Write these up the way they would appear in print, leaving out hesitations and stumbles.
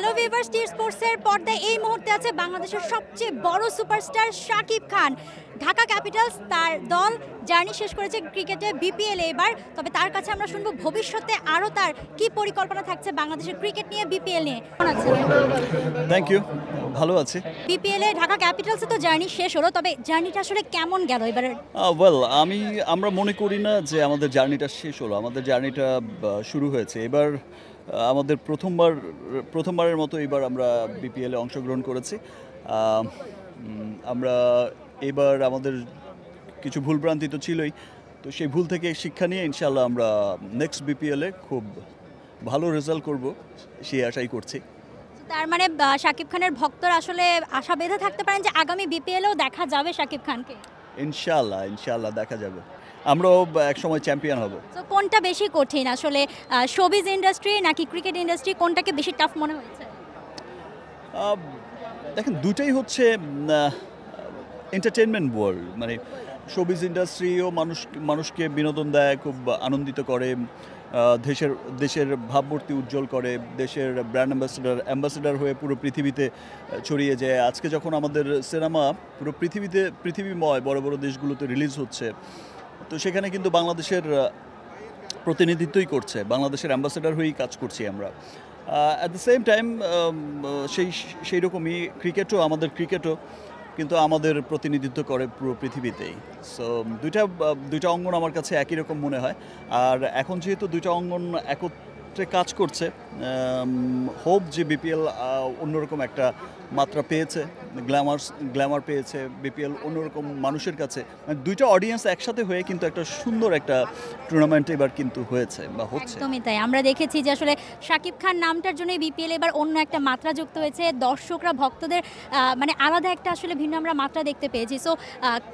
Hello viewers, টি স্পোর্টসের পর্দায় এই মুহূর্তে আছে বাংলাদেশের সবচেয়ে বড় সুপারস্টার শাকিব খান। ঢাকা ক্যাপিটালস তার দল জার্নি শেষ করেছে ক্রিকেটে বিপিএল এবার। তবে তার কাছে আমরা শুনবো ভবিষ্যতে আরও তার কি পরিকল্পনা থাকছে বাংলাদেশের ক্রিকেট নিয়ে, বিপিএল নিয়ে। থ্যাংক ইউ, ভালো আছি। বিপিএল এ ঢাকা ক্যাপিটালসে তো জার্নি শেষ হলো, তবে জার্নিটা আসলে কেমন গেল এবারে? আমরা মনে করি না যে আমাদের জার্নিটা শেষ হলো, আমাদের জার্নিটা শুরু হয়েছে। এবার আমাদের প্রথমবারের মতো এবার আমরা বিপিএলে অংশগ্রহণ করেছি। আমরা এবার আমাদের কিছু ভুলভ্রান্তি তো ছিলই, তো সেই ভুল থেকে শিক্ষা নিয়ে ইনশাআল্লাহ আমরা নেক্সট বিপিএলে খুব ভালো রেজাল্ট করব সেই আশাই করছি। তার মানে শাকিব খানের ভক্তরা আসলে আশা বেঁধে থাকতে পারেন যে আগামী বিপিএলেও দেখা যাবে শাকিব খানকে। ইনশাআল্লাহ দেখা যাবে, আমরাও একসময় চ্যাম্পিয়ন হব। তো কোনটা বেশি কঠিন আসলে, শোবিজ ইন্ডাস্ট্রি নাকি ক্রিকেট ইন্ডাস্ট্রি, কোনটাকে বেশি টাফ মনে হয়েছে? দেখেন, দুটাই হচ্ছে এন্টারটেনমেন্ট ওয়ার্ল্ড। মানে শোবিজ ইন্ডাস্ট্রিও মানুষকে বিনোদন দেয়, খুব আনন্দিত করে, দেশের ভাবমূর্তি উজ্জ্বল করে, দেশের ব্র্যান্ড অ্যাম্বাসেডার হয়ে পুরো পৃথিবীতে ছড়িয়ে যায়। আজকে যখন আমাদের সিনেমা পুরো পৃথিবীময় বড় বড় দেশগুলোতে রিলিজ হচ্ছে, তো সেখানে কিন্তু বাংলাদেশের প্রতিনিধিত্বই করছে, বাংলাদেশের অ্যাম্বাসেডার হয়েই কাজ করছি আমরা। অ্যাট দ্য সেম টাইম সেই রকমই আমাদের ক্রিকেটও কিন্তু আমাদের প্রতিনিধিত্ব করে পুরো পৃথিবীতেই। সো দুইটা অঙ্গন আমার কাছে একই রকম মনে হয়। আর এখন যেহেতু দুইটা অঙ্গন একত্রে কাজ করছে, হোপ যে বিপিএল অন্যরকম একটা মাত্রা পেয়েছে, গ্ল্যামার পেয়েছে বিপিএল অন্যরকম মানুষের কাছে। মানে দুইটা অডিয়েন্স একসাথে হয়ে কিন্তু একটা সুন্দর একটা টুর্নামেন্ট এবার কিন্তু হয়েছে বা হচ্ছে। একদমই তাই, আমরা দেখেছি যে আসলে শাকিব খান নামটার জন্যই বিপিএল এবার অন্য একটা মাত্রা যুক্ত হয়েছে। দর্শকরা ভক্তদের মানে আলাদা একটা আসলে ভিন্ন আমরা মাত্রা দেখতে পেয়েছি। সো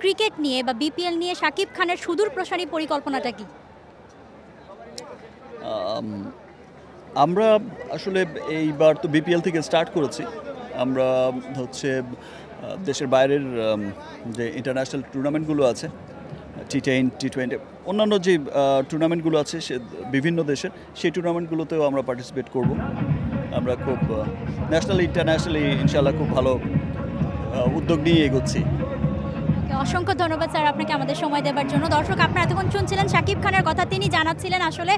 ক্রিকেট নিয়ে বা বিপিএল নিয়ে শাকিব খানের সুদূর প্রসারী পরিকল্পনাটা কি? আমরা আসলে এইবার তো বিপিএল থেকে স্টার্ট করেছি। আমরা হচ্ছে দেশের বাইরের যে ইন্টারন্যাশনাল টুর্নামেন্টগুলো আছে, টি10, টি20, অন্যান্য যে টুর্নামেন্টগুলো আছে বিভিন্ন দেশের, সেই টুর্নামেন্টগুলোতেও আমরা পার্টিসিপেট করব। আমরা খুব ন্যাশনালি ইন্টারন্যাশনালি ইনশাআল্লাহ খুব ভালো উদ্যোগ নিয়ে এগোচ্ছি। অসংখ্য ধন্যবাদ স্যার আপনাকে আমাদের সময় দেওয়ার জন্য। দর্শক, আপনারা এতক্ষণ শুনছিলেন শাকিব খানের কথা। তিনি জানাচ্ছিলেন আসলে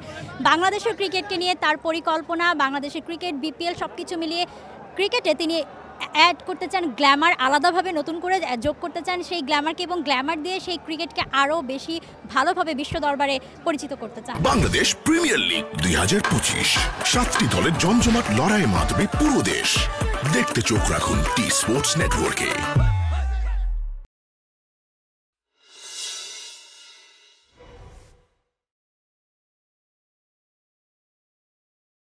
বাংলাদেশের ক্রিকেটকে নিয়ে তার পরিকল্পনা, বাংলাদেশের ক্রিকেট, বিপিএল সব কিছু মিলিয়ে ক্রিকেটে তিনি অ্যাড করতে চান গ্ল্যামার, আলাদাভাবে নতুন করে যোগ করতে চান সেই গ্ল্যামারকে, এবং গ্ল্যামার দিয়ে সেই ক্রিকেটকে আরও বেশি ভালোভাবে বিশ্ব দরবারে পরিচিত করতে চান। বাংলাদেশ প্রিমিয়ার লিগ 2025, 7টি দলের জমজমাট লড়াইয়ের মাধ্যমে পুরো দেশ দেখতে চোখ রাখুন টি স্পোর্টস নেটওয়ার্কে।